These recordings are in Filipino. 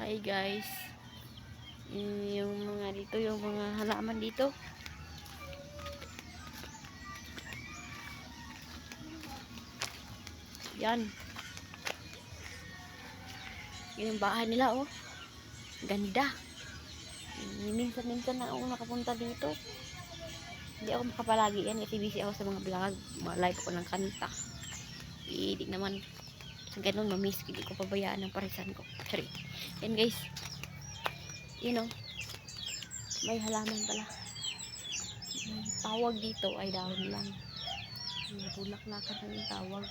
Hi guys. Yung mga dito, yung mga halaman dito. Yan. Yun yung bahay nila, oh. Ganda. Minsan-minsan na ako nakapunta dito. Hindi ako makapalagi yan kasi busy ako sa mga vlog. Mga live ako ng kanta. Hindi naman ganun mamiss. Hindi ko pabayaan ng parisan ko. Sorry. Yan guys. You know, may halaman pala. Tawag dito ay dahon lang. Bulak-lakan na yung tawag.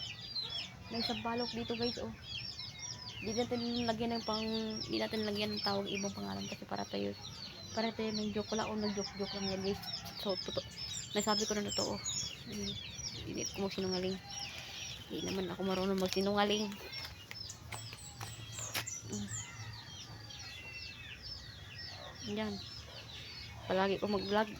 May sabalok dito guys, oh. Di natin lagyan ng tawag ibang pangalan kasi para tayo ng joke lang o nag-joke lang yan guys. So, nasabi ko na totoo. Hindi ko magsinungaling. Hindi naman ako marunong magsinungaling. Yan. Palagi ko mag-vlog.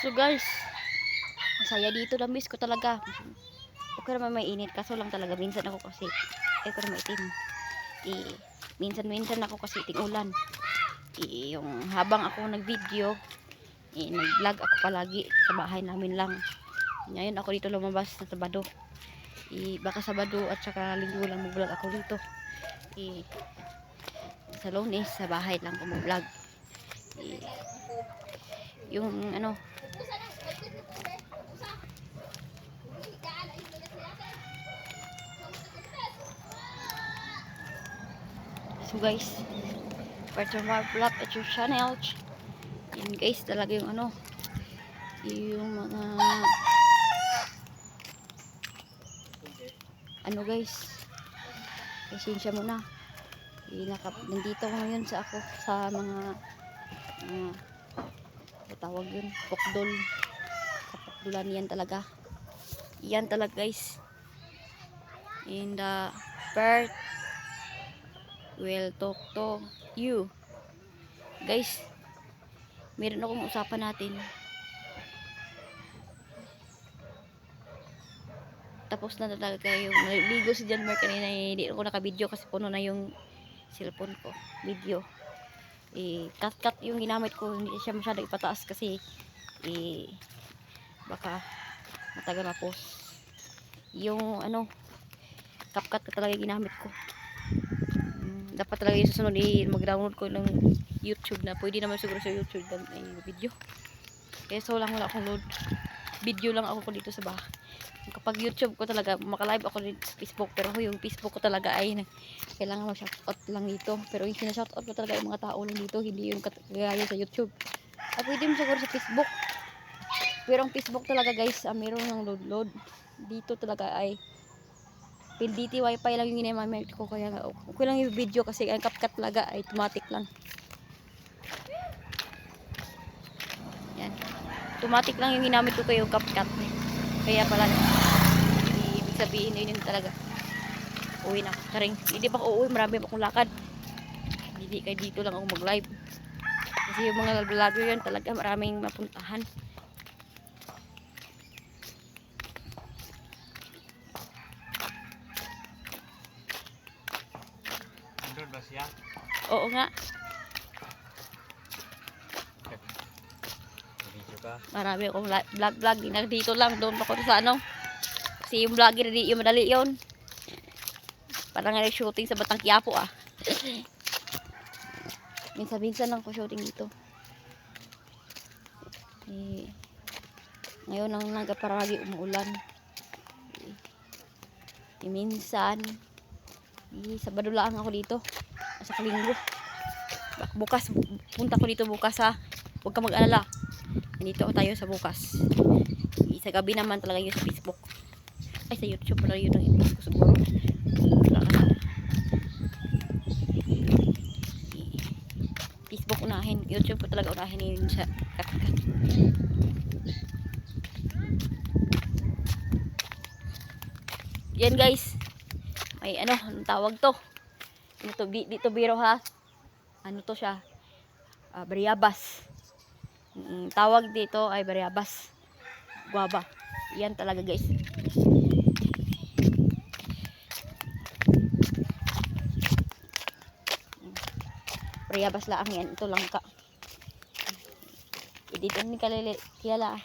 So guys, masaya dito, miss ko talaga. Okay naman may init, kaso lang talaga minsan ako kasi ko na maitim. Minsan ako kasi tingulan. Yung habang ako nag-video, nag-vlog ako palagi sa bahay namin lang. Ngayon ako dito lumabas sa Sabado. Baka Sabado at saka Linggo lang mag-vlog ako dito. Sa Lunes sa bahay lang ako mag-vlog. Yung ano, so guys, part of my vlog at your channel. Yan guys, talaga yung ano, yung mga ano guys, pasensya mo na. Nandito ko ngayon sa mga tawag yun, pokdol. Kapokdolan yan talaga. Yan talaga guys. And part will talk to you. Guys, meron akong usapan natin. Tapos na talaga yung naligo si John Mark kanina, hindi ako nakabideo kasi puno na yung cellphone ko video. Cut yung ginamit ko, hindi siya masyado ipataas kasi baka matagal ma-post yung ano, CapCut ko talaga yung ginamit ko. Dapat talaga yung susunod mag-download ko ng YouTube na pwede naman siguro sa YouTube ng video. Kaya so lang wala akong load video lang ako dito sa bahay. Kapag YouTube ko talaga, maka-live ako dito sa Facebook, pero yung Facebook ko talaga ay kailangan mag-shoutout lang dito. Pero yung sinashoutout ko talaga yung mga tao lang dito, hindi yung kagaya sa YouTube. Pwede mo siguro sa Facebook. Pero ang Facebook talaga guys, meron ng load. Dito talaga ay PLDT wifi lang yung ginamit ko, kaya okay lang yung video kasi ang CapCut talaga ay automatic lang. Yan. Automatic lang yung ginamit ko kayo CapCut. Kaya pala ibig sabihin yun talaga. Uwi na karing. Hindi pa ako uuwi, marami pa akong lakad. Hindi kaya dito lang ako mag-live. Kasi yung mga vlogger yan talaga maraming mapuntahan. Andun ba siya? Oo nga. Video ka? Marami akong vlog. Dito lang, doon pa ko sa ano. Kasi yung vlogger, di yung madali yun. Parang nga shooting sa Batang Quiapo ah. Minsan lang ko shooting dito. Ngayon ang nagaparagi umuulan. Minsan, Sabado lang ako dito. Sa Linggo. Bukas, punta ko dito bukas ha. Huwag ka mag-alala. Nandito tayo sa bukas. Sa gabi naman talaga yung sa Facebook. Ay, sa YouTube pala yun ang i-post ko siguro. Facebook unahin. YouTube ko talaga unahin yun sa kat-kat. Yan guys. May anong tawag to? Dito biro ha. Ano to siya? Bayabas. Tawag dito ay bayabas. Guava. Yan talaga guys. Bayabas lang yan. Ito lang ka. Dito ni kilala.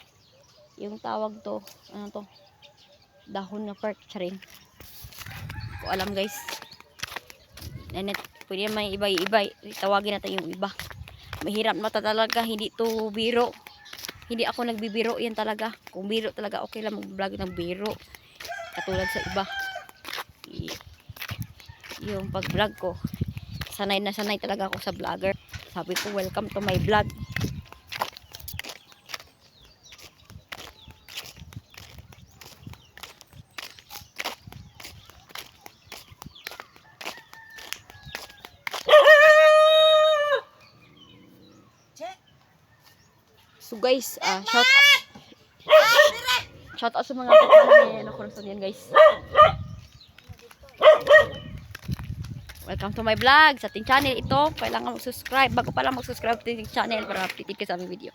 Yung tawag to, ano to? Dahon na perch rin. Ko alam guys. Pwede may iba-iba. Tawagin natin yung iba. Mahirap na talaga. Hindi to biro. Hindi ako nagbibiro. Yan talaga. Kung biro talaga, okay lang mag-vlog ng biro. Katulad sa iba. Yung pag-vlog ko. Sanay na sanay talaga ako sa vlogger. Sabi ko, welcome to my vlog. So guys, shout out sa mga kapatid na nakurusan yan guys. Welcome to my vlog sa ating channel. Ito, kailangan mag-subscribe. Bago pa lang mag-subscribe sa ating channel para updated ka sa aming video.